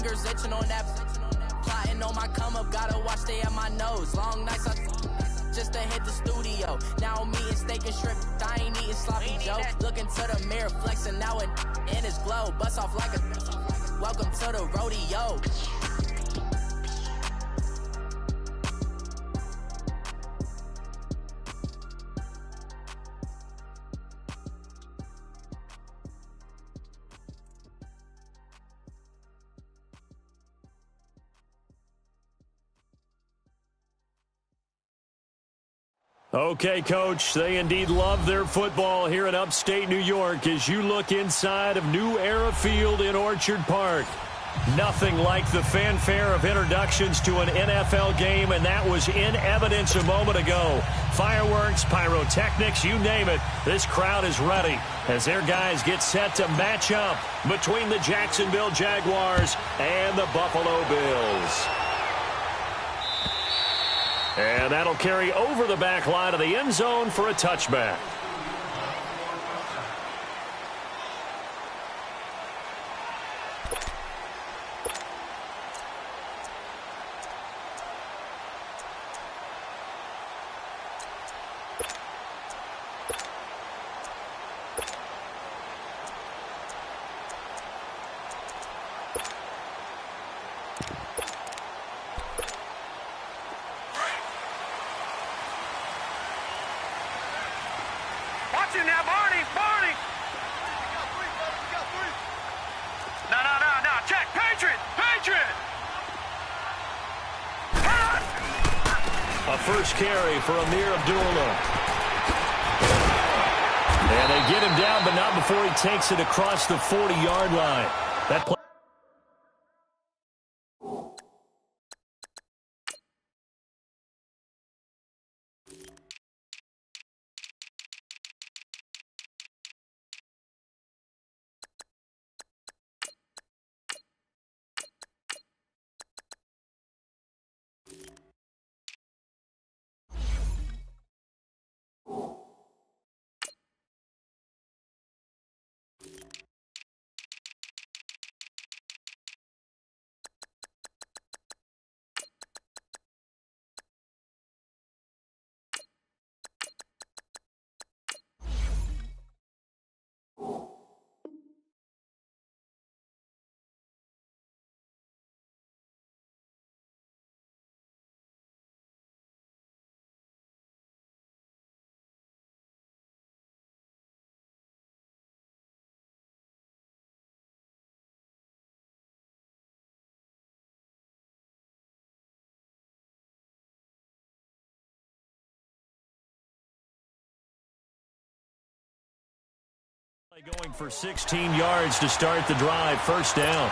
fingers itching on that. Plotting on my come up, gotta watch stay at my nose. Long nights just to hit the studio. Now I'm eating steak and shrimp, I ain't eating sloppy Joe. Looking to the mirror, flexing now and in his glow. Bust off like a welcome to the rodeo. Okay, Coach, they indeed love their football here in upstate New York as you look inside of New Era Field in Orchard Park. Nothing like the fanfare of introductions to an NFL game, and that was in evidence a moment ago. Fireworks, pyrotechnics, you name it, this crowd is ready as their guys get set to match up between the Jacksonville Jaguars and the Buffalo Bills. And that'll carry over the back line of the end zone for a touchback. Now, Barney! No, check! Patriot! A first carry for Amir Abdullah. And they get him down, but not before he takes it across the 40-yard line. That play. Going for 16 yards to start the drive, first down.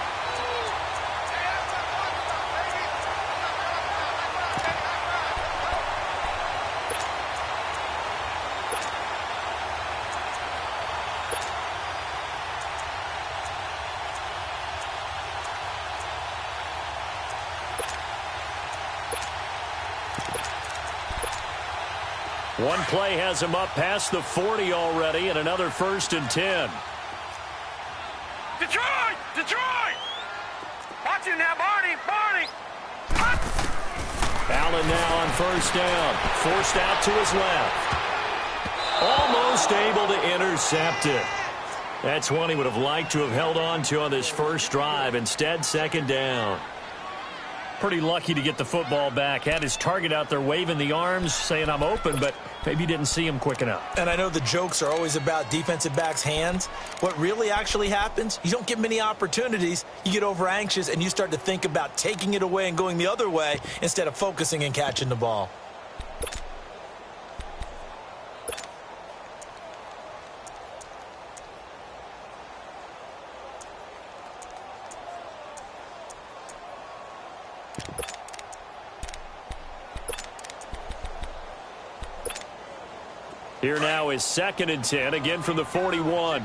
One play has him up past the 40 already, and another 1st and 10. Detroit! Watch it now, Barney! Allen now on first down. Forced out to his left. Almost able to intercept it. That's one he would have liked to have held on to on this first drive. Instead, second down. Pretty lucky to get the football back. Had his target out there waving the arms, saying I'm open, but maybe didn't see him quick enough. And I know the jokes are always about defensive backs' hands. What really actually happens, you don't get many opportunities. You get over anxious and you start to think about taking it away and going the other way instead of focusing and catching the ball. Here now is 2nd and 10, again from the 41.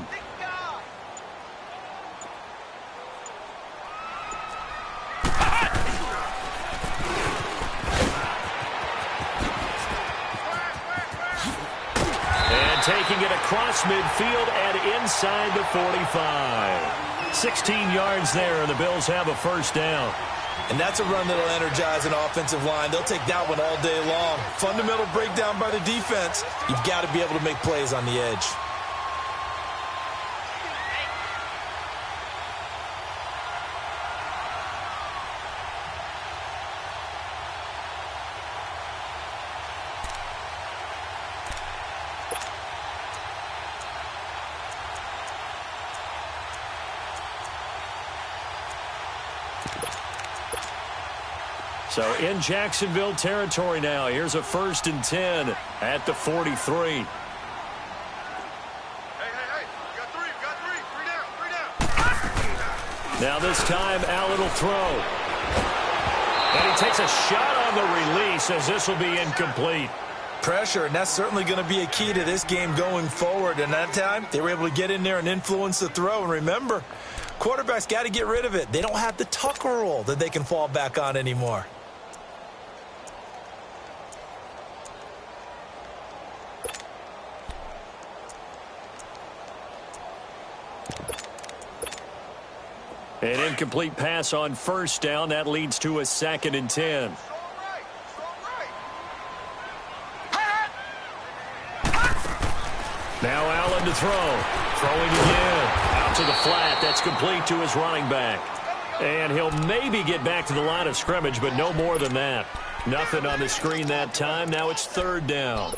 And taking it across midfield and inside the 45. 16 yards there, and the Bills have a first down. And that's a run that'll energize an offensive line. They'll take that one all day long. Fundamental breakdown by the defense. You've got to be able to make plays on the edge. So in Jacksonville territory now. Here's a 1st and 10 at the 43. Hey, you got three down. Now this time Allen will throw. And he takes a shot on the release as this will be incomplete. Pressure, and that's certainly going to be a key to this game going forward. And that time, they were able to get in there and influence the throw. And remember, quarterbacks got to get rid of it. They don't have the Tucker rule that they can fall back on anymore. An incomplete pass on 1st down. That leads to a 2nd and 10. Now Allen to throw. Throwing again. Out to the flat. That's complete to his running back. And he'll maybe get back to the line of scrimmage, but no more than that. Nothing on the screen that time. Now it's 3rd down.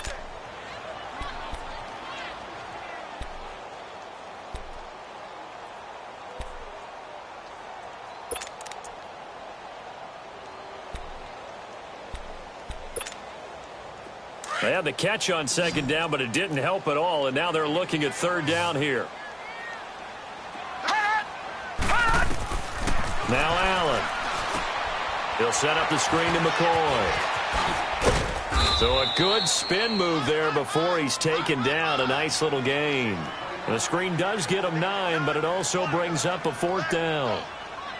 They had the catch on 2nd down, but it didn't help at all, and now they're looking at 3rd down here. Now Allen. He'll set up the screen to McCoy. So a good spin move there before he's taken down. A nice little gain. And the screen does get him 9, but it also brings up a 4th down.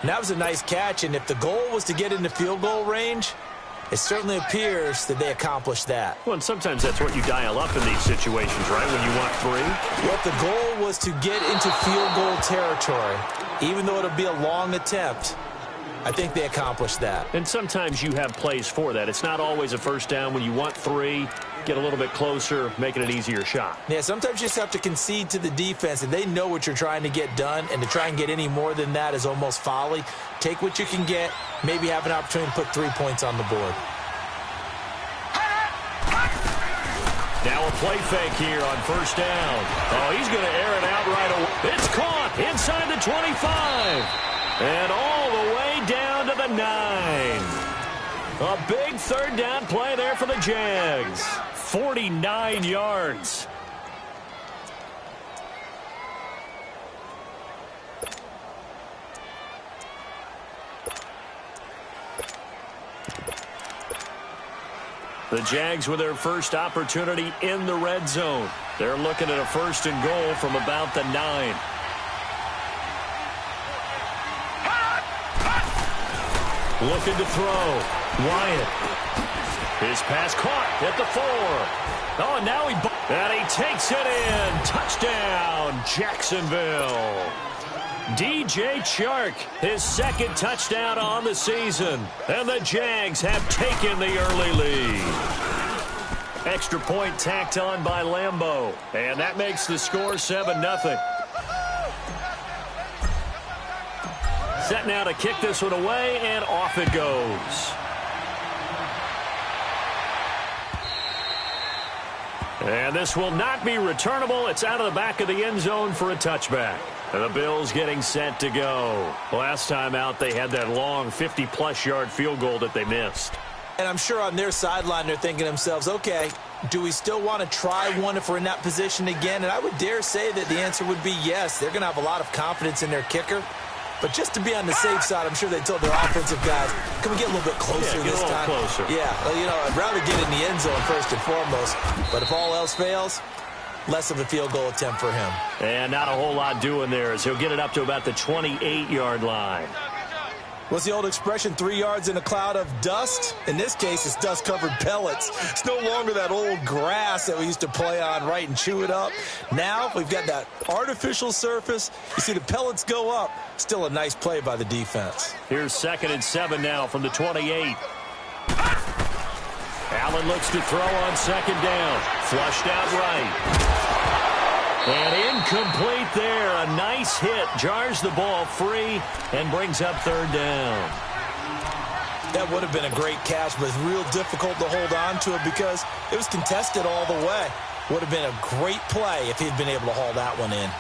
And that was a nice catch, and if the goal was to get into field goal range, it certainly appears that they accomplished that. Well, and sometimes that's what you dial up in these situations, right, when you want 3? Well, if the goal was to get into field goal territory, even though it'll be a long attempt, I think they accomplished that. And sometimes you have plays for that. It's not always a 1st down. When you want 3, get a little bit closer, make it an easier shot. Yeah, sometimes you just have to concede to the defense, and they know what you're trying to get done, and to try and get any more than that is almost folly. Take what you can get, maybe have an opportunity to put 3 points on the board. Now a play fake here on 1st down. Oh, he's going to air it out right away. It's caught inside the 25. And all the way down to the 9. A big 3rd down play there for the Jags. 49 yards. The Jags with their first opportunity in the red zone. They're looking at a 1st and goal from about the 9. Looking to throw. Wyatt. His pass caught at the 4. Oh, and now he takes it in. Touchdown, Jacksonville. DJ Chark, his 2nd touchdown on the season. And the Jags have taken the early lead. Extra point tacked on by Lambeau. And that makes the score 7-0. Set now to kick this one away, and off it goes. And this will not be returnable. It's out of the back of the end zone for a touchback. And the Bills getting set to go. Last time out, they had that long 50-plus yard field goal that they missed. And I'm sure on their sideline, they're thinking to themselves, okay, do we still want to try one if we're in that position again? And I would dare say that the answer would be yes. They're going to have a lot of confidence in their kicker. But just to be on the safe side, I'm sure they told their offensive guys, can we get a little bit closer this time? Closer. Yeah, well, you know, I'd rather get in the end zone first and foremost. But if all else fails, less of a field goal attempt for him. And not a whole lot doing there as he'll get it up to about the 28-yard line. What's the old expression, 3 yards in a cloud of dust? In this case, it's dust-covered pellets. It's no longer that old grass that we used to play on, right, and chew it up. Now we've got that artificial surface. You see the pellets go up. Still a nice play by the defense. Here's 2nd and 7 now from the 28. Allen looks to throw on 2nd down. Flushed out right. And incomplete there. A nice hit. Jars the ball free and brings up 3rd down. That would have been a great catch, but it's real difficult to hold on to it because it was contested all the way. Would have been a great play if he'd been able to haul that one in.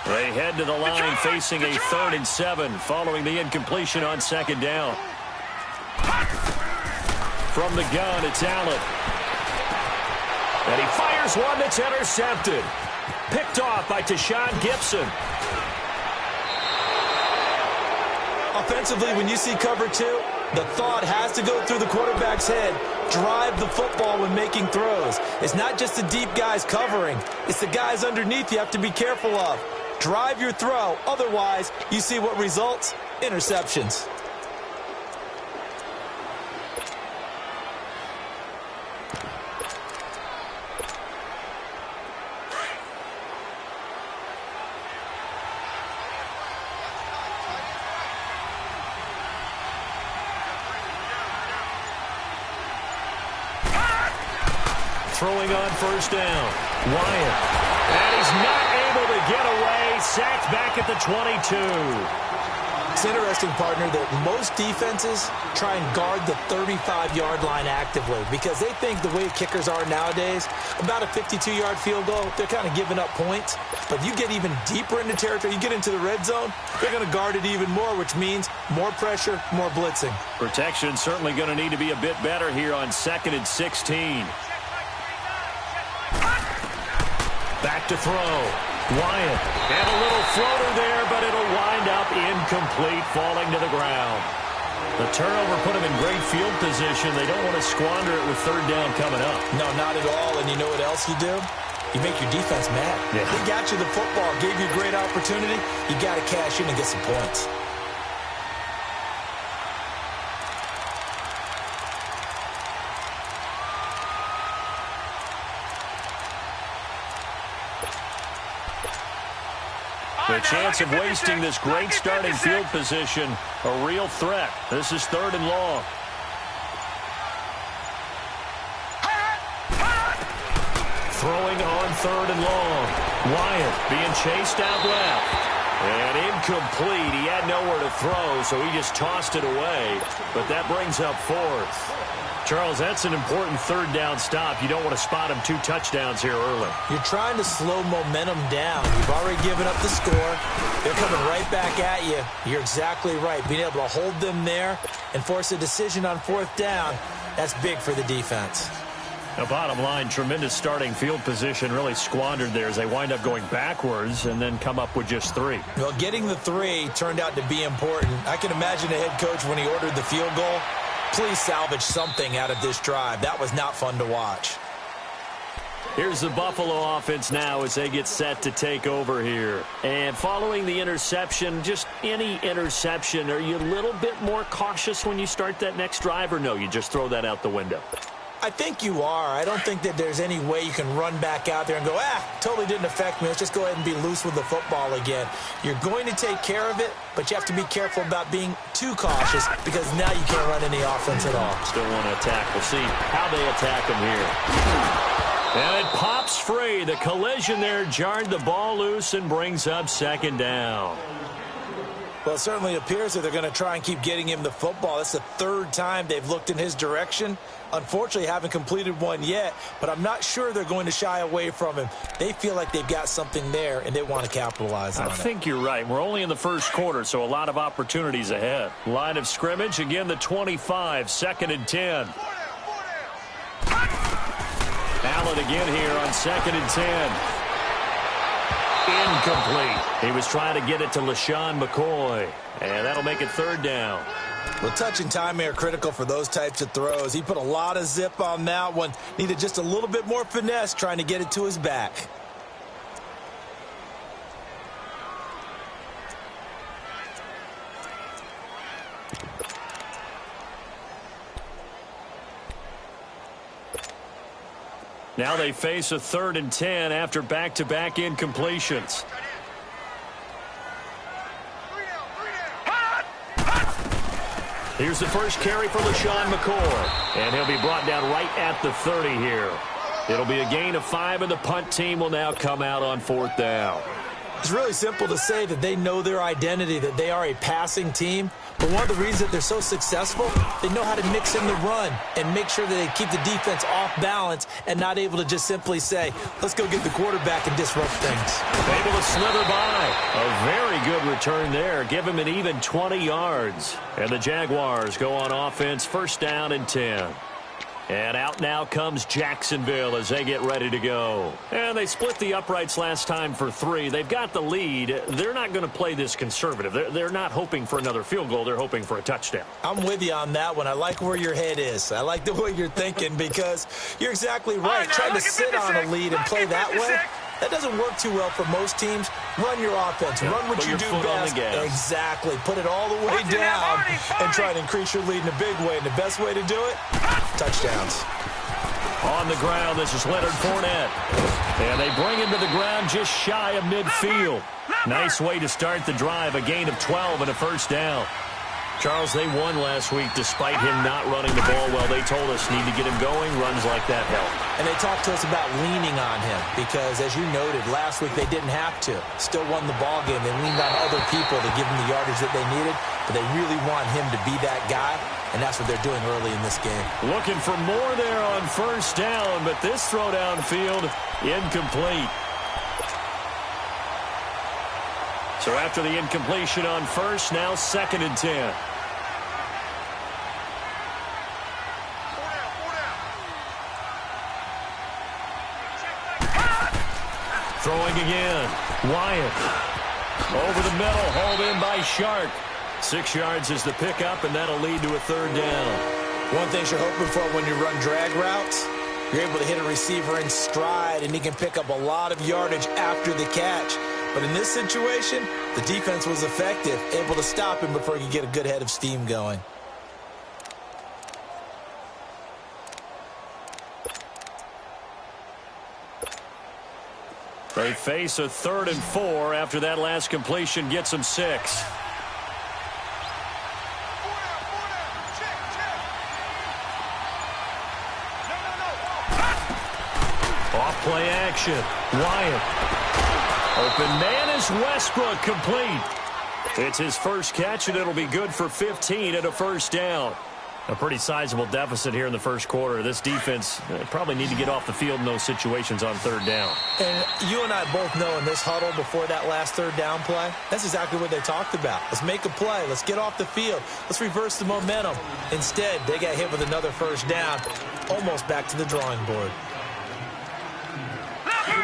They head to the line facing a 3rd and 7 following the incompletion on 2nd down. From the gun, it's Allen. And he fires one that's intercepted. Picked off by Tashawn Gibson. Offensively, when you see cover 2, the thought has to go through the quarterback's head. Drive the football when making throws. It's not just the deep guys covering. It's the guys underneath you have to be careful of. Drive your throw. Otherwise, you see what results? Interceptions. Throwing on 1st down. Wyatt. And he's not able to get away. Sacked back at the 22. It's interesting, partner, that most defenses try and guard the 35-yard line actively because they think the way kickers are nowadays, about a 52-yard field goal, they're kind of giving up points. But you get even deeper into territory, you get into the red zone, they're going to guard it even more, which means more pressure, more blitzing. Protection certainly going to need to be a bit better here on 2nd and 16. Back to throw. Wyatt. And a little floater there, but it'll wind up incomplete, falling to the ground. The turnover put them in great field position. They don't want to squander it with 3rd down coming up. No, not at all. And you know what else you do? You make your defense mad. Yeah. They got you the football, gave you a great opportunity. You got to cash in and get some points. The chance of wasting this great starting field position, a real threat. This is 3rd and long. Throwing on 3rd and long. Wyatt being chased out left. And incomplete. He had nowhere to throw, so he just tossed it away. But that brings up 4th. Charles, that's an important 3rd down stop. You don't want to spot him 2 touchdowns here early. You're trying to slow momentum down. You've already given up the score. They're coming right back at you. You're exactly right. Being able to hold them there and force a decision on 4th down, that's big for the defense. Now, bottom line, tremendous starting field position, really squandered there as they wind up going backwards and then come up with just 3. Well, getting the 3 turned out to be important. I can imagine the head coach when he ordered the field goal. Please salvage something out of this drive. That was not fun to watch. Here's the Buffalo offense now as they get set to take over here. And following the interception, just any interception, are you a little bit more cautious when you start that next drive, or no, you just throw that out the window? I think you are. I don't think that there's any way you can run back out there and go, totally didn't affect me. Let's just go ahead and be loose with the football again. You're going to take care of it, but you have to be careful about being too cautious because now you can't run any offense at all. Still want to attack. We'll see how they attack him here. And it pops free. The collision there jarred the ball loose and brings up 2nd down. Well, it certainly appears that they're going to try and keep getting him the football. That's the 3rd time they've looked in his direction. Unfortunately, haven't completed one yet, but I'm not sure they're going to shy away from him. They feel like they've got something there, and they want to capitalize on it. I think you're right. We're only in the 1st quarter, so a lot of opportunities ahead. Line of scrimmage, again, the 25, 2nd and 10. Allen again here on 2nd and 10. Incomplete. He was trying to get it to LaShawn McCoy, and that'll make it 3rd down. Well, touch and timing are critical for those types of throws. He put a lot of zip on that one. Needed just a little bit more finesse trying to get it to his back. Now they face a 3rd and 10 after back-to-back incompletions. Here's the first carry for LaShawn McCoy, and he'll be brought down right at the 30 here. It'll be a gain of 5, and the punt team will now come out on 4th down. It's really simple to say that they know their identity, that they are a passing team. But one of the reasons that they're so successful, they know how to mix in the run and make sure that they keep the defense off balance and not able to just simply say, let's go get the quarterback and disrupt things. Able to slither by. A very good return there. Give him an even 20 yards. And the Jaguars go on offense, 1st down and 10. And out now comes Jacksonville as they get ready to go. And they split the uprights last time for 3. They've got the lead. They're not going to play this conservative. They're not hoping for another field goal. They're hoping for a touchdown. I'm with you on that one. I like where your head is. I like the way you're thinking because you're exactly right. Trying to sit on a lead and play that way, that doesn't work too well for most teams. Run your offense. Run what you do best. Exactly. Put it all the way down and try to increase your lead in a big way. And the best way to do it, touchdowns. On the ground, this is Leonard Fournette. And they bring him to the ground just shy of midfield. Nice way to start the drive. A gain of 12 and a 1st down. Charles, they won last week despite him not running the ball well. They told us need to get him going. Runs like that help. And they talked to us about leaning on him because, as you noted, last week they didn't have to. Still won the ball game. They leaned on other people to give them the yardage that they needed, but they really want him to be that guy, and that's what they're doing early in this game. Looking for more there on 1st down, but this throw downfield incomplete. So after the incompletion on 1st, now 2nd and 10. Throwing again. Wyatt. Over the middle. Hauled in by Shark. 6 yards is the pickup, and that'll lead to a 3rd down. One thing you're hoping for when you run drag routes, you're able to hit a receiver in stride, and he can pick up a lot of yardage after the catch. But in this situation, the defense was effective, able to stop him before he could get a good head of steam going. They face a 3rd and 4 after that last completion gets them 6. Off play action. Wyatt. Open man is Westbrook, complete. It's his first catch, and it'll be good for 15 and a 1st down. A pretty sizable deficit here in the 1st quarter. This defense probably need to get off the field in those situations on 3rd down. And you and I both know in this huddle before that last 3rd down play, that's exactly what they talked about. Let's make a play. Let's get off the field. Let's reverse the momentum. Instead, they got hit with another 1st down, almost back to the drawing board.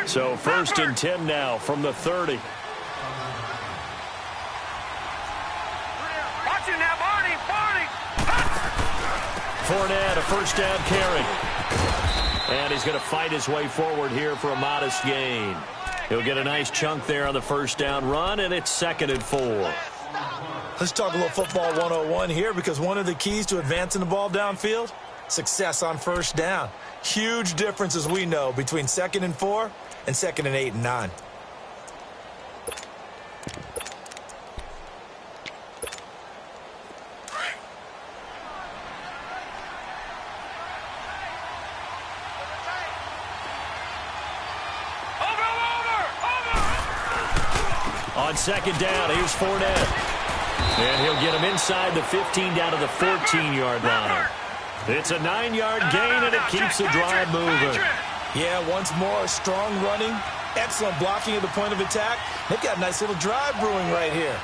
So 1st and 10 now from the 30. Watch it now, Barney. Fournette, a 1st down carry. And he's going to fight his way forward here for a modest gain. He'll get a nice chunk there on the 1st down run, and it's 2nd and 4. Let's talk a little football 101 here, because one of the keys to advancing the ball downfield, success on 1st down. Huge difference, as we know, between 2nd and 4 and 2nd and 8 and 9. On 2nd down, here's Fournette. And he'll get him inside the 15 down to the 14-yard line. It's a 9-yard gain, and it keeps the drive moving. Yeah, once more, strong running, excellent blocking at the point of attack. They've got a nice little drive brewing right here.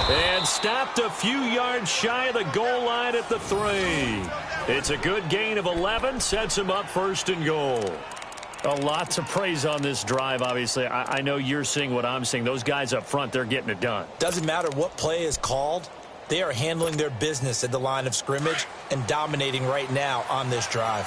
And stopped a few yards shy of the goal line at the 3. It's a good gain of 11, sets him up 1st and goal. A lot to praise on this drive, obviously. I know you're seeing what I'm seeing. Those guys up front, they're getting it done. Doesn't matter what play is called. They are handling their business at the line of scrimmage and dominating right now on this drive.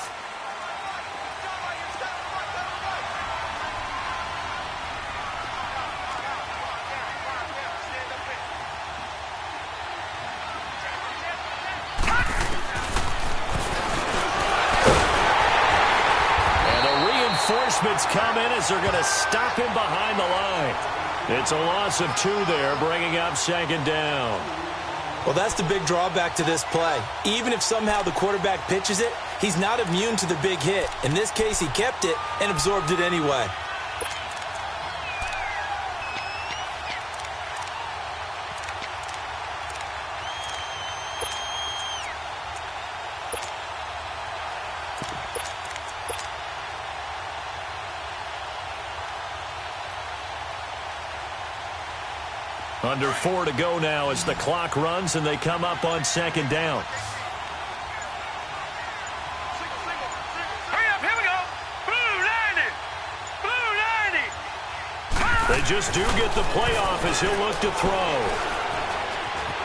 Reinforcements come in as they're going to stop him behind the line. It's a loss of 2 there, bringing up second down. Well, that's the big drawback to this play. Even if somehow the quarterback pitches it, he's not immune to the big hit. In this case, he kept it and absorbed it anyway. Under 4 to go now as the clock runs and they come up on second down. Hurry up, here we go. Blue 90. Blue 90. They just do get the playoff as he'll look to throw.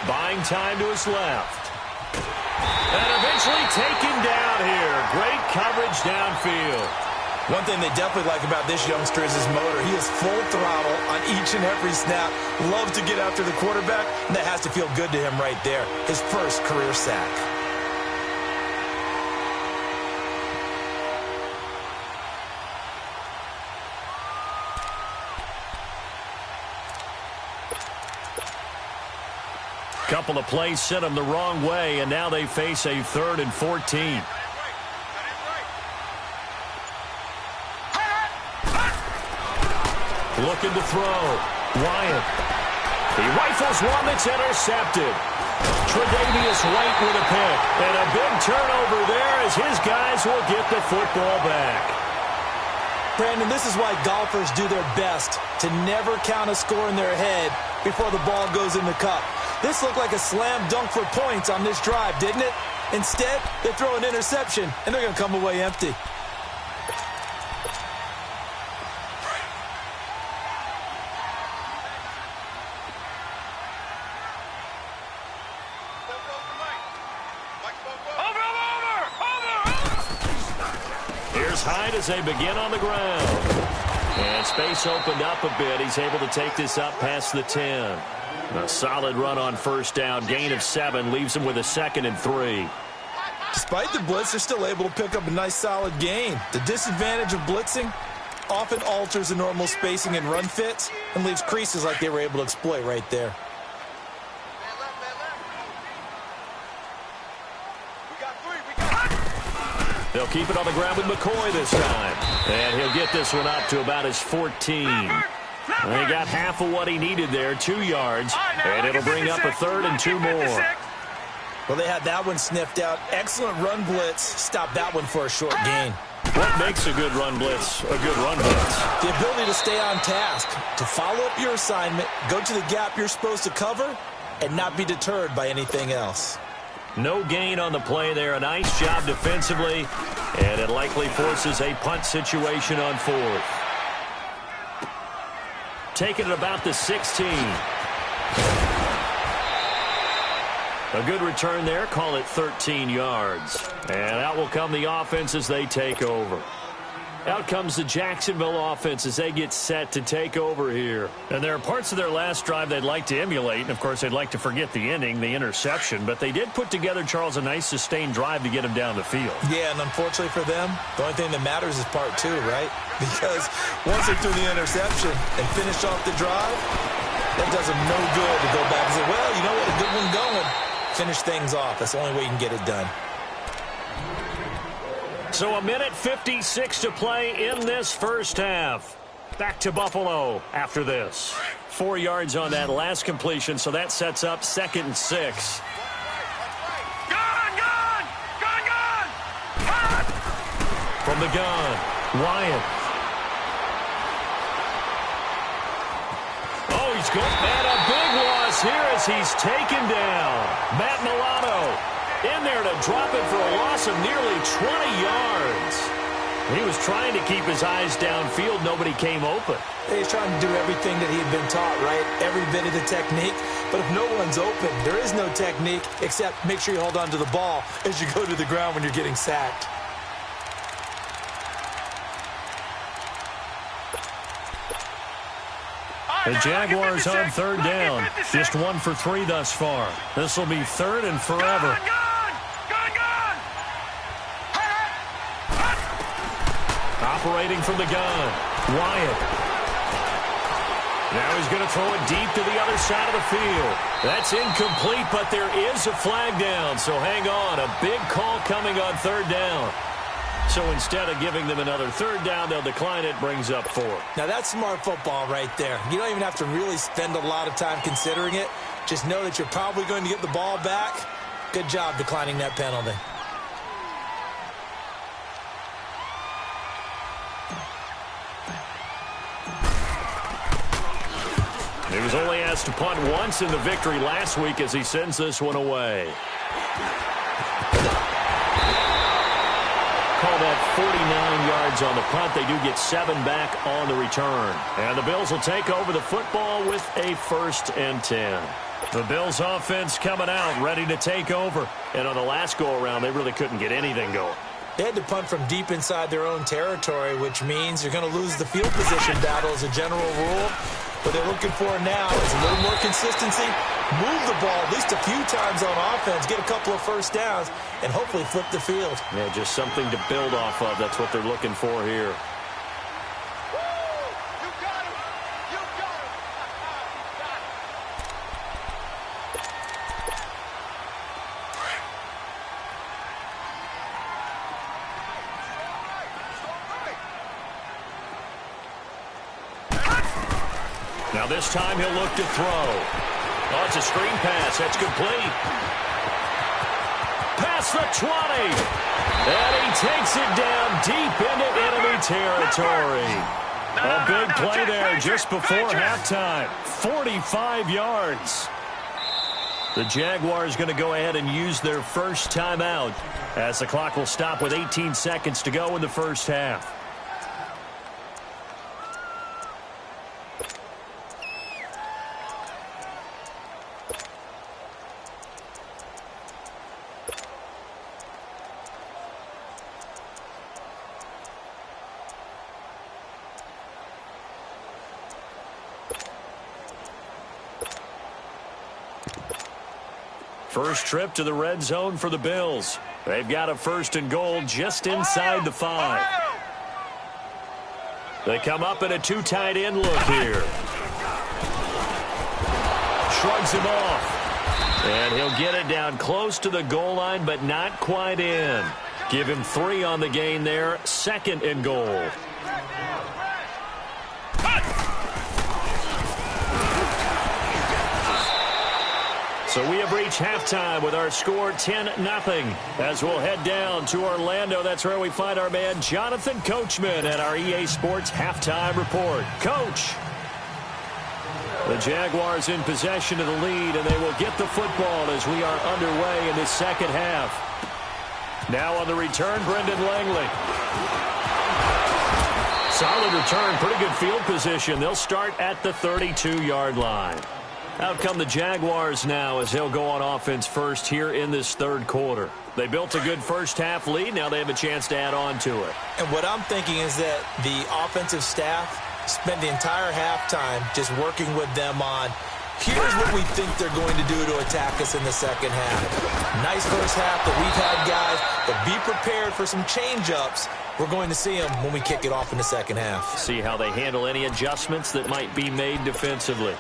Buying time to his left. And eventually taken down here. Great coverage downfield. One thing they definitely like about this youngster is his motor. He is full throttle on each and every snap. Loves to get after the quarterback, and that has to feel good to him right there. His first career sack. Couple of plays sent them the wrong way, and now they face a 3rd and 14. Looking to throw. Wyatt. He rifles one that's intercepted. Tre'Davious White with a pick. And a big turnover there as his guys will get the football back. Brandon, this is why golfers do their best to never count a score in their head before the ball goes in the cup. This looked like a slam dunk for points on this drive, didn't it? Instead, they throw an interception, and they're going to come away empty. Hyde as they begin on the ground. And space opened up a bit. He's able to take this up past the 10. A solid run on first down. Gain of 7 leaves him with a 2nd and 3. Despite the blitz, they're still able to pick up a nice solid gain. The disadvantage of blitzing often alters the normal spacing and run fits and leaves creases like they were able to exploit right there. They'll keep it on the ground with McCoy this time. And he'll get this one up to about his 14. And he got half of what he needed there, 2 yards. And it'll bring up a 3rd and 2 more. Well, they had that one sniffed out. Excellent run blitz. Stop that one for a short gain. What makes a good run blitz a good run blitz? The ability to stay on task, to follow up your assignment, go to the gap you're supposed to cover, and not be deterred by anything else. No gain on the play there. A nice job defensively, and it likely forces a punt situation on 4th. Taking it about the 16. A good return there. Call it 13 yards. And out will come the offense as they take over. Out comes the Jacksonville offense as they get set to take over here. And there are parts of their last drive they'd like to emulate. And, of course, they'd like to forget the ending, the interception. But they did put together, Charles, a nice sustained drive to get him down the field. Yeah, and unfortunately for them, the only thing that matters is part 2, right? Because once they threw the interception and finished off the drive, that does them no good to go back and say, well, you know what, a good one going. Finish things off. That's the only way you can get it done. So 1:56 to play in this first half. Back to Buffalo after this. 4 yards on that last completion, so that sets up 2nd and 6. Gun! From the gun, Wyatt. Oh, he's going. And a big loss here as he's taken down. Matt Milano in there to drop it for a loss of nearly 20 yards. He was trying to keep his eyes downfield. Nobody came open. He's trying to do everything that he had been taught, right? Every bit of the technique. But if no one's open, there is no technique except make sure you hold on to the ball as you go to the ground when you're getting sacked. The Jaguars on 3rd down. Just 1 for 3 thus far. This will be 3rd and forever. operating from the gun. Wyatt. Now he's going to throw it deep to the other side of the field. That's incomplete, but there is a flag down. So hang on. A big call coming on third down. So instead of giving them another third down, they'll decline it, brings up 4. Now, that's smart football right there. You don't even have to really spend a lot of time considering it. Just know that you're probably going to get the ball back. Good job declining that penalty. He was only asked to punt once in the victory last week as he sends this one away. Call that 49 yards on the punt. They do get 7 back on the return. And the Bills will take over the football with a 1st and 10. The Bills offense coming out, ready to take over. And on the last go-around, they really couldn't get anything going. They had to punt from deep inside their own territory, which means you're going to lose the field position battle as a general rule. What they're looking for now is a little more consistency, move the ball at least a few times on offense, get a couple of first downs, and hopefully flip the field. Yeah, just something to build off of. That's what they're looking for here. Now this time he'll look to throw. Oh, it's a screen pass. That's complete. Past the 20. And he takes it down deep into enemy territory. A big play there just before halftime. 45 yards. The Jaguars going to go ahead and use their first timeout as the clock will stop with 18 seconds to go in the first half. First trip to the red zone for the Bills. They've got a 1st and goal just inside the 5. They come up in a 2 tight end look here. Shrugs him off. And he'll get it down close to the goal line, but not quite in. Give him 3 on the gain there. 2nd and goal. So we have reached halftime with our score 10-0. As we'll head down to Orlando, that's where we find our man Jonathan Coachman at our EA Sports Halftime Report. Coach. The Jaguars in possession of the lead, and they will get the football as we are underway in this second half. Now on the return, Brendan Langley. Solid return, pretty good field position. They'll start at the 32-yard line. Out come the Jaguars now as they'll go on offense first here in this third quarter. They built a good first half lead. Now they have a chance to add on to it. And what I'm thinking is that the offensive staff spent the entire halftime just working with them on, here's what we think they're going to do to attack us in the second half. Nice first half that we've had, guys, but be prepared for some change-ups. We're going to see them when we kick it off in the second half. See how they handle any adjustments that might be made defensively.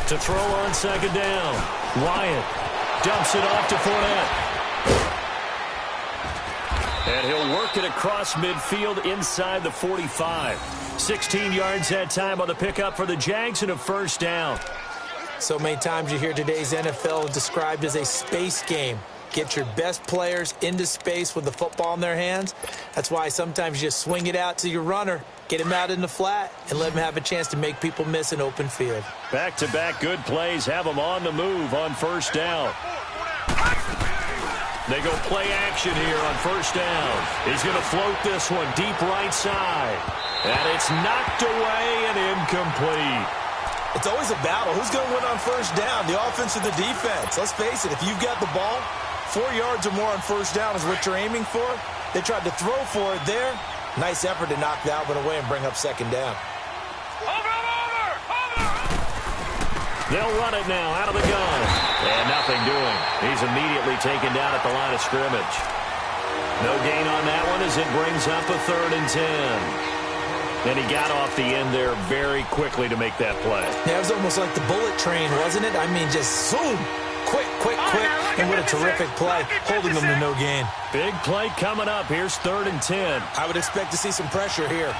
To throw on second down. Wyatt dumps it off to Fournette. And he'll work it across midfield inside the 45. 16 yards that time on the pickup for the Jags and a first down. So many times you hear today's NFL described as a space game. Get your best players into space with the football in their hands. That's why sometimes you just swing it out to your runner, get him out in the flat, and let him have a chance to make people miss an open field. Back-to-back good plays have them on the move on first down. They go play action here on first down. He's going to float this one deep right side. And it's knocked away and incomplete. It's always a battle. Who's going to win on first down, the offense or the defense? Let's face it, if you've got the ball, 4 yards or more on first down is what you're aiming for. They tried to throw for it there. Nice effort to knock that one away and bring up second down. Over! They'll run it now out of the gun. And nothing doing. He's immediately taken down at the line of scrimmage. No gain on that one as it brings up a 3rd and 10. And he got off the end there very quickly to make that play. Yeah, it was almost like the bullet train, wasn't it? I mean, just zoom. Quick. And what a terrific play, holding them to no gain. Big play coming up. Here's 3rd and 10. I would expect to see some pressure here.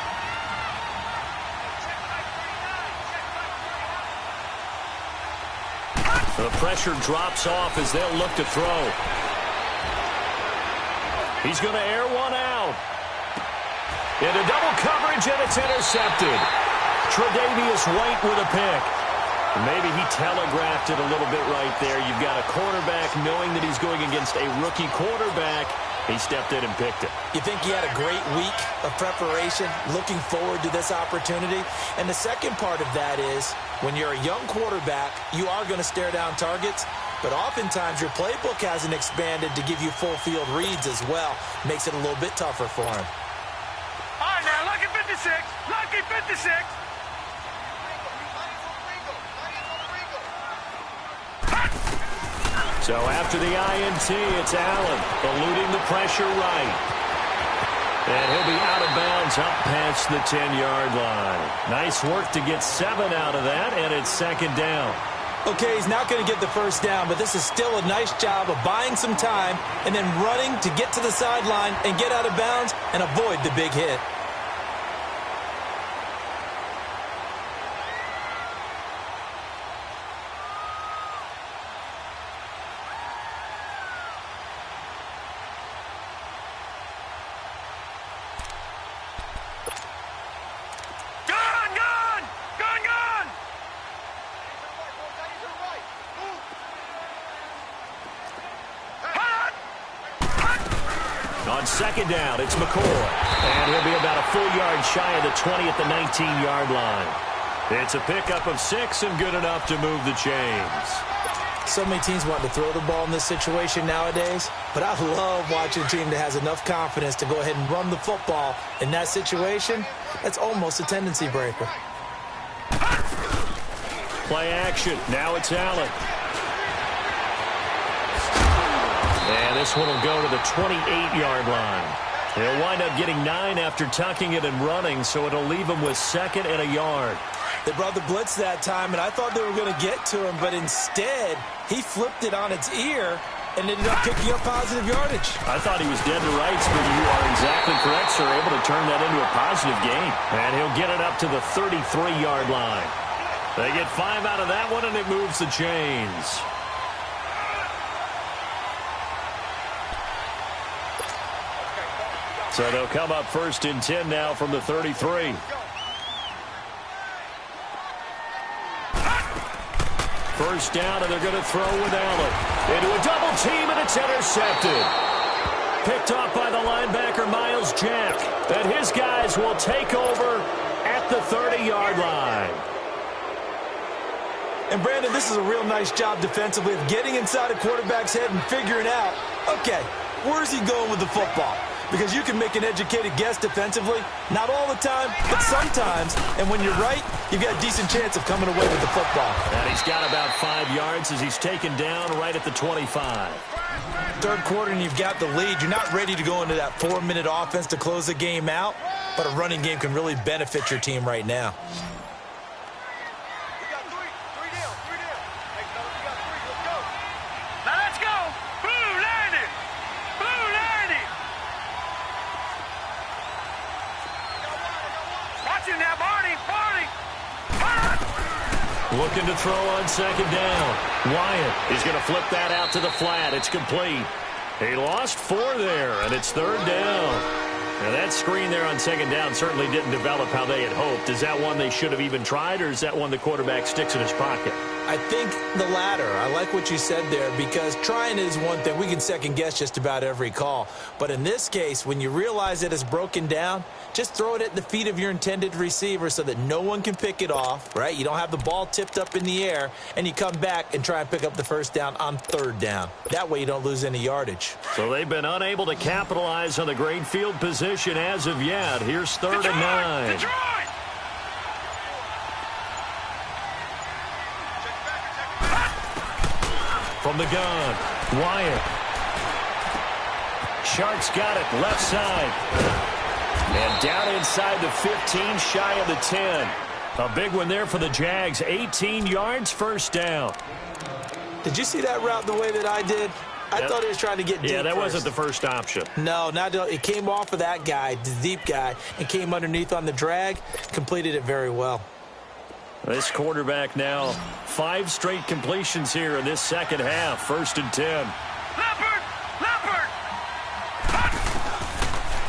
The pressure drops off as they'll look to throw. He's going to air one out. Into double coverage, and it's intercepted. Tre'Davious White with a pick. Maybe he telegraphed it a little bit right there. You've got a quarterback knowing that he's going against a rookie quarterback. He stepped in and picked it. You think he had a great week of preparation, looking forward to this opportunity? And the second part of that is, when you're a young quarterback, you are going to stare down targets, but oftentimes your playbook hasn't expanded to give you full field reads as well. Makes it a little bit tougher for him. All right, now, lucky 56. Lucky 56. So after the INT, it's Allen eluding the pressure right. And he'll be out of bounds up past the 10-yard line. Nice work to get 7 out of that, and it's second down. Okay, he's not going to get the first down, but this is still a nice job of buying some time and then running to get to the sideline and get out of bounds and avoid the big hit. On second down, it's McCoy. And he'll be about a full yard shy of the 20 at the 19-yard line. It's a pickup of 6 and good enough to move the chains. So many teams want to throw the ball in this situation nowadays, but I love watching a team that has enough confidence to go ahead and run the football. In that situation, that's almost a tendency breaker. Play action. Now it's Allen. And this one will go to the 28-yard line. He'll wind up getting 9 after tucking it and running, so it'll leave him with 2nd and a yard. They brought the blitz that time, and I thought they were going to get to him, but instead, he flipped it on its ear and ended up picking up positive yardage. I thought he was dead to rights, but you are exactly correct, sir. Able to turn that into a positive gain. And he'll get it up to the 33-yard line. They get 5 out of that one, and it moves the chains. So they'll come up 1st and 10 now from the 33. First down, and they're going to throw with Allen. Into a double team, and it's intercepted. Picked off by the linebacker, Miles Jack. And his guys will take over at the 30-yard line. And, Brandon, this is a real nice job defensively of getting inside a quarterback's head and figuring out, okay, where's he going with the football? Because you can make an educated guess defensively. Not all the time, but sometimes. And when you're right, you've got a decent chance of coming away with the football. And he's got about 5 yards as he's taken down right at the 25. Third quarter and you've got the lead. You're not ready to go into that 4-minute offense to close the game out. But a running game can really benefit your team right now. Looking to throw on second down. Wyatt is going to flip that out to the flat. It's complete. He lost 4 there, and it's 3rd down. Now, that screen there on second down certainly didn't develop how they had hoped. Is that one they should have even tried, or is that one the quarterback sticks in his pocket? I think the latter. I like what you said there, because trying is one thing. We can second guess just about every call. But in this case, when you realize that it's broken down, just throw it at the feet of your intended receiver so that no one can pick it off, right? You don't have the ball tipped up in the air, and you come back and try and pick up the first down on third down. That way you don't lose any yardage. So they've been unable to capitalize on the great field position as of yet. Here's 3rd and 9. Detroit! From the gun, Wyatt. Sharks got it, left side. And down inside the 15, shy of the 10. A big one there for the Jags. 18 yards, first down. Did you see that route the way that I did? I thought he was trying to get deep. Yeah, that first. wasn't the first option. No, it came off of that guy, the deep guy, and came underneath on the drag. Completed it very well. This quarterback now, 5 straight completions here in this second half. 1st and 10. Leopard! Leopard!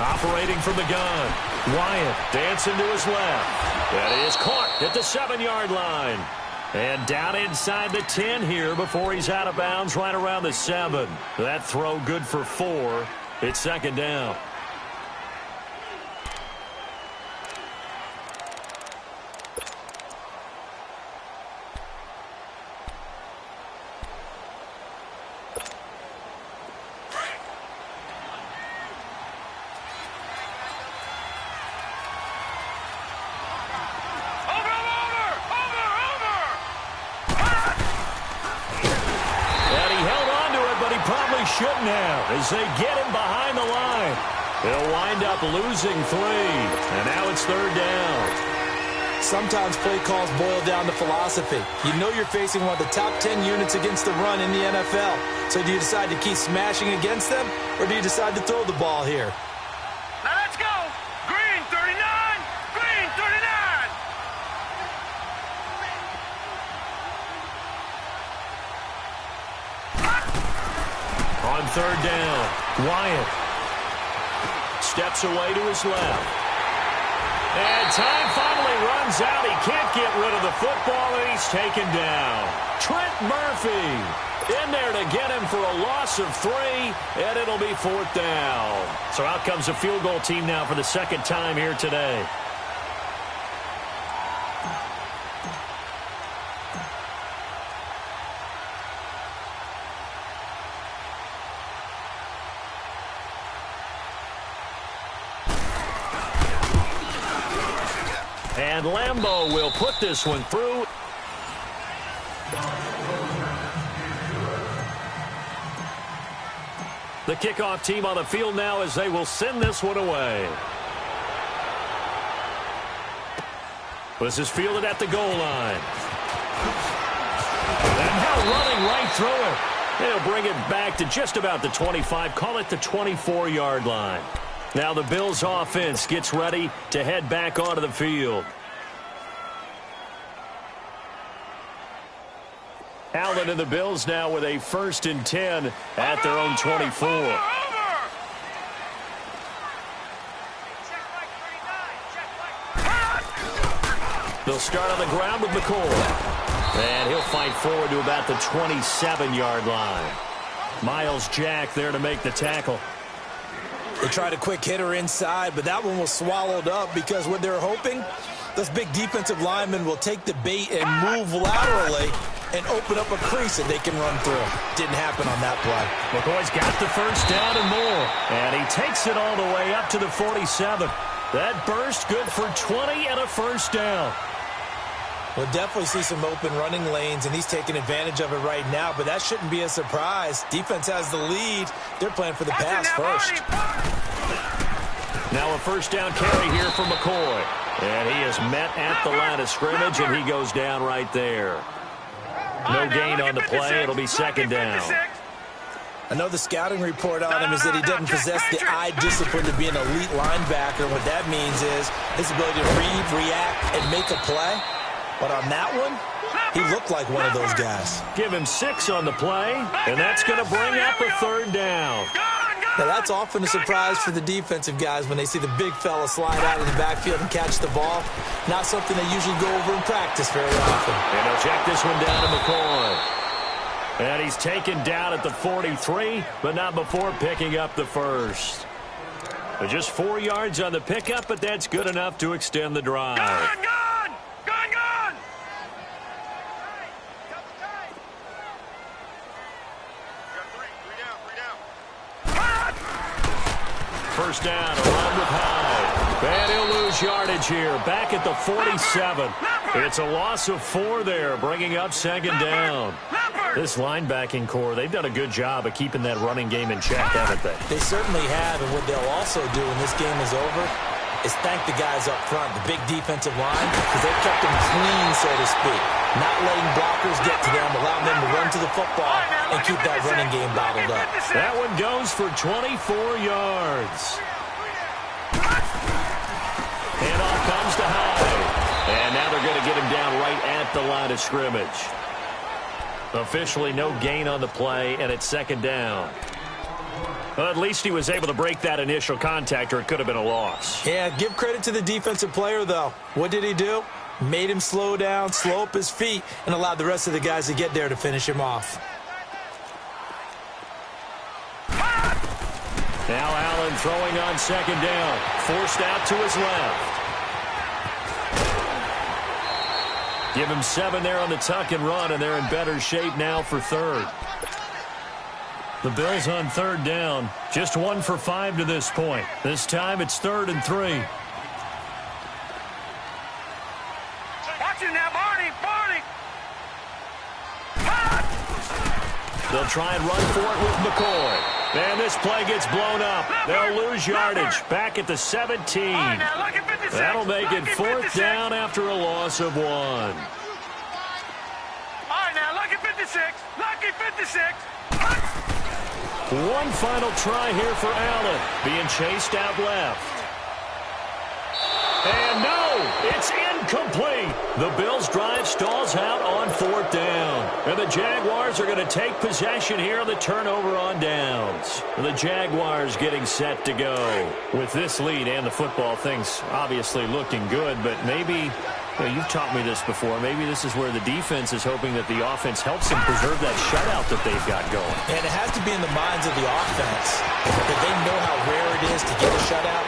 Operating from the gun. Wyatt dancing to his left. That is caught at the 7-yard line. And down inside the 10 here before he's out of bounds right around the 7. That throw good for 4. It's 2nd down. Shouldn't have, as they get him behind the line. They'll wind up losing 3, and now it's 3rd down. Sometimes play calls boil down to philosophy. You know you're facing one of the top 10 units against the run in the NFL. So do you decide to keep smashing against them, or do you decide to throw the ball here? Now let's go! Green 39! Green 39! On 3rd down, Wyatt steps away to his left. And time finally runs out. He can't get rid of the football, and he's taken down. Trent Murphy in there to get him for a loss of 3, and it'll be 4th down. So out comes a field goal team now for the 2nd time here today. And Lambeau will put this one through. The kickoff team on the field now as they will send this one away. This is fielded at the goal line. And now running right through it. They'll bring it back to just about the 25. Call it the 24-yard line. Now the Bills offense gets ready to head back onto the field. Allen and the Bills now with a 1st and 10 at their own 24. They'll start on the ground with McCoy. And he'll fight forward to about the 27-yard line. Miles Jack there to make the tackle. They tried a quick hitter inside, but that one was swallowed up because what they're hoping, those big defensive linemen will take the bait and move laterally and open up a crease that they can run through. Didn't happen on that play. McCoy's got the 1st down and more, and he takes it all the way up to the 47. That burst good for 20 and a 1st down. We'll definitely see some open running lanes, and he's taking advantage of it right now, but that shouldn't be a surprise. Defense has the lead. They're playing for the pass first. Now a 1st down carry here for McCoy. And he is met at the line of scrimmage, and he goes down right there. No gain on the play. It'll be 2nd down. I know the scouting report on him is that he doesn't possess the eye discipline to be an elite linebacker. What that means is his ability to read, react, and make a play. But on that one, he looked like one of those guys. Give him 6 on the play, and that's going to bring up a 3rd down. Now, that's often a surprise for the defensive guys when they see the big fella slide out of the backfield and catch the ball. Not something they usually go over in practice very often. And he'll check this one down to McCoy. And he's taken down at the 43, but not before picking up the first. Just 4 yards on the pickup, but that's good enough to extend the drive. Gone! First down, a run with Hyde. And he'll lose yardage here, back at the 47. It's a loss of 4 there, bringing up second down. This linebacking core, they've done a good job of keeping that running game in check, haven't they? They certainly have, and what they'll also do when this game is over is thank the guys up front, the big defensive line, because they've kept them clean, so to speak. Not letting blockers get to them, allowing them to run to the football and keep that running game bottled up. That one goes for 24 yards. And off comes to Hyde. And now they're going to get him down right at the line of scrimmage. Officially no gain on the play, and it's second down. Well, at least he was able to break that initial contact, or it could have been a loss. Yeah, give credit to the defensive player, though. What did he do? Made him slow down, slow up his feet, and allowed the rest of the guys to get there to finish him off. Now Allen throwing on second down. Forced out to his left. Give him 7 there on the tuck and run, and they're in better shape now for third. The Bills on third down. Just 1 for 5 to this point. This time it's 3rd and 3. Watch it now, Barney! They'll try and run for it with McCoy. And this play gets blown up. They'll lose yardage. Back at the 17. That'll make it 4th down after a loss of 1. All right, now, lucky 56. Lucky 56. One final try here for Allen. Being chased out left. And no, it's incomplete. The Bills' drive stalls out on 4th down. And the Jaguars are going to take possession here on the turnover on downs. And the Jaguars getting set to go. With this lead and the football, things obviously looking good, but maybe, you've taught me this before, maybe this is where the defense is hoping that the offense helps them preserve that shutout that they've got going. And it has to be in the minds of the offense that they know how rare it is to get a shutout.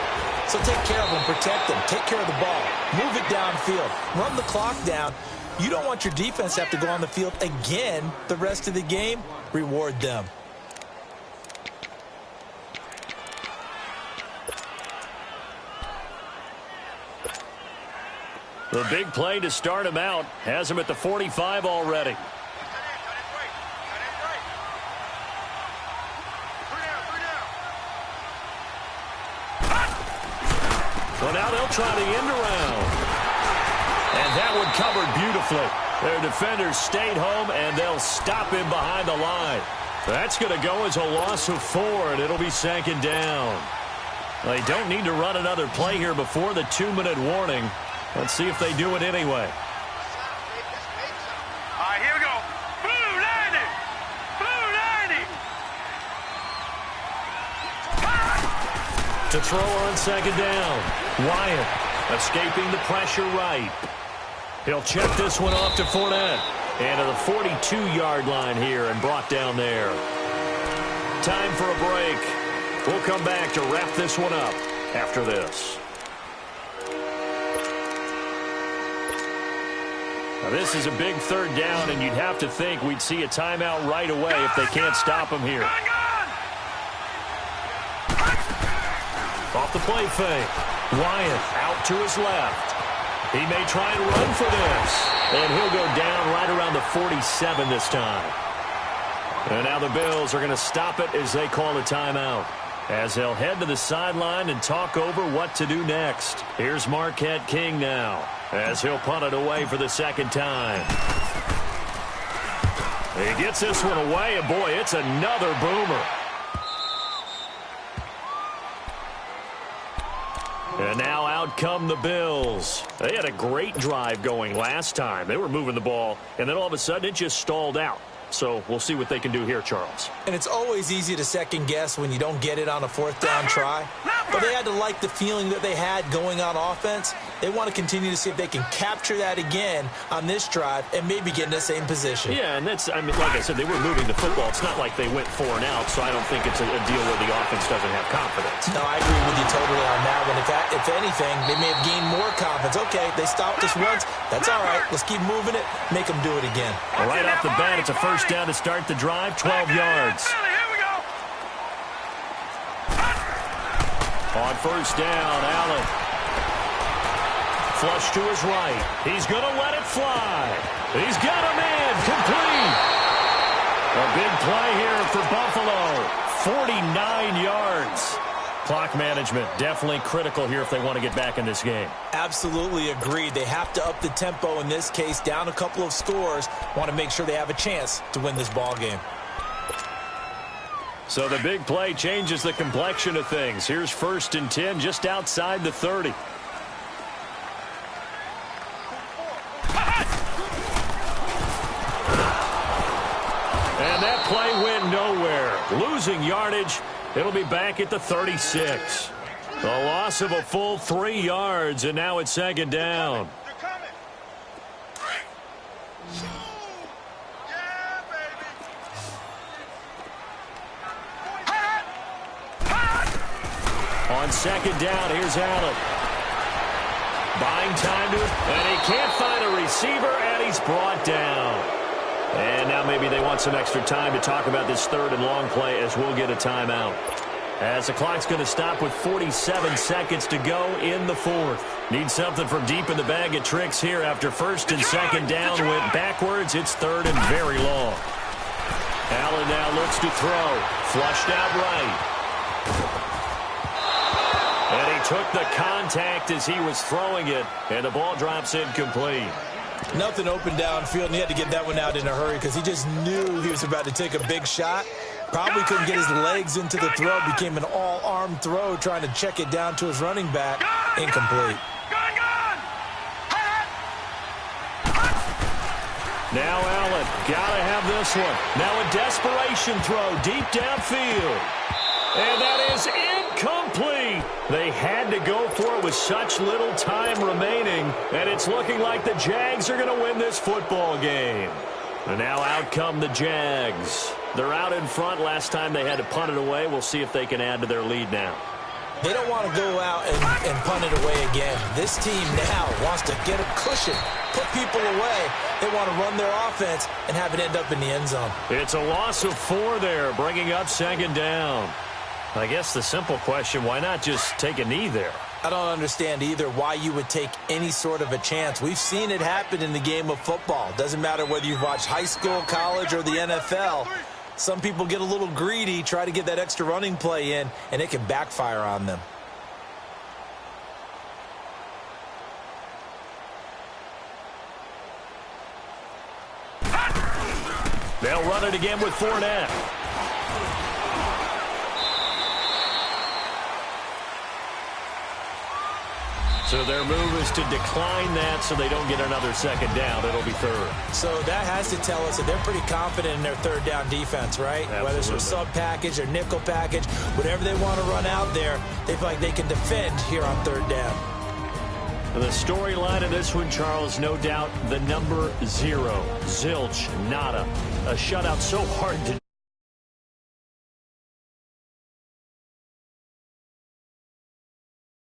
So take care of them, protect them, take care of the ball, move it downfield, run the clock down. You don't want your defense to have to go on the field again the rest of the game. Reward them. The big play to start him out has him at the 45 already. Well, now they'll try the end around. And that one covered beautifully. Their defenders stayed home, and they'll stop him behind the line. That's going to go as a loss of 4, and it'll be second down. They don't need to run another play here before the 2-minute warning. Let's see if they do it anyway. All right, here we go. Blue 90. Blue 90. To throw on second down. Wyatt escaping the pressure right. He'll check this one off to Fournette. And to the 42-yard line here and brought down there. Time for a break. We'll come back to wrap this one up after this. Now this is a big 3rd down, and you'd have to think we'd see a timeout right away if they can't stop him here. Off the play fake. Wyatt out to his left. He may try and run for this. And he'll go down right around the 47 this time. And now the Bills are going to stop it as they call a timeout. As they'll head to the sideline and talk over what to do next. Here's Marquette King now, as he'll punt it away for the 2nd time. He gets this one away, and boy, it's another boomer. And now out come the Bills. They had a great drive going last time. They were moving the ball, and then all of a sudden it just stalled out. So we'll see what they can do here, Charles. And it's always easy to second guess when you don't get it on a fourth down try. But they had to like the feeling that they had going on offense. They want to continue to see if they can capture that again on this drive and maybe get in the same position. Yeah, and that's, I mean, like I said, they were moving the football. It's not like they went 4 and out, so I don't think it's a deal where the offense doesn't have confidence. No, I agree with you totally on that one. If anything, they may have gained more confidence. Okay, they stopped us once. That's all right. Let's keep moving it. Make them do it again. Right off the bat, it's a first down to start the drive, 12 yards. On first down, Allen. Flush to his right. He's going to let it fly. He's got him in. Complete. A big play here for Buffalo. 49 yards. Clock management definitely critical here if they want to get back in this game. Absolutely agreed. They have to up the tempo in this case, down a couple of scores. Want to make sure they have a chance to win this ball game. So the big play changes the complexion of things. Here's 1st and 10 just outside the 30. And that play went nowhere. Losing yardage. It'll be back at the 36. The loss of a full 3 yards, and now it's 2nd down. On 2nd down, here's Allen. Buying time to it, and he can't find a receiver, and he's brought down. And now maybe they want some extra time to talk about this 3rd and long play as we'll get a timeout. As the clock's going to stop with 47 seconds to go in the 4th. Need something from deep in the bag of tricks here after 1st and 2nd down went backwards. It's 3rd and very long. Allen now looks to throw. Flushed out right. And he took the contact as he was throwing it, and the ball drops incomplete. Nothing open downfield, and he had to get that one out in a hurry because he just knew he was about to take a big shot. Probably couldn't get his legs into the throw. Became an all-arm throw trying to check it down to his running back. Incomplete. Now Allen, gotta have this one. Now a desperation throw deep downfield. And that is incomplete. They had to go for it with such little time remaining, and it's looking like the Jags are going to win this football game. And now out come the Jags. They're out in front. Last time they had to punt it away. We'll see if they can add to their lead now. They don't want to go out and punt it away again. This team now wants to get a cushion, put people away. They want to run their offense and have it end up in the end zone. It's a loss of 4 there, bringing up 2nd down. I guess the simple question, why not just take a knee there? I don't understand either why you would take any sort of a chance. We've seen it happen in the game of football. Doesn't matter whether you've watched high school, college, or the NFL. Some people get a little greedy, try to get that extra running play in, and it can backfire on them. They'll run it again with Fournette. So their move is to decline that so they don't get another 2nd down. It'll be 3rd. So that has to tell us that they're pretty confident in their 3rd down defense, right? Absolutely. Whether it's a sub package or nickel package, whatever they want to run out there, they feel like they can defend here on 3rd down. The storyline of this one, Charles, no doubt the number 0. Zilch, nada. A shutout so hard to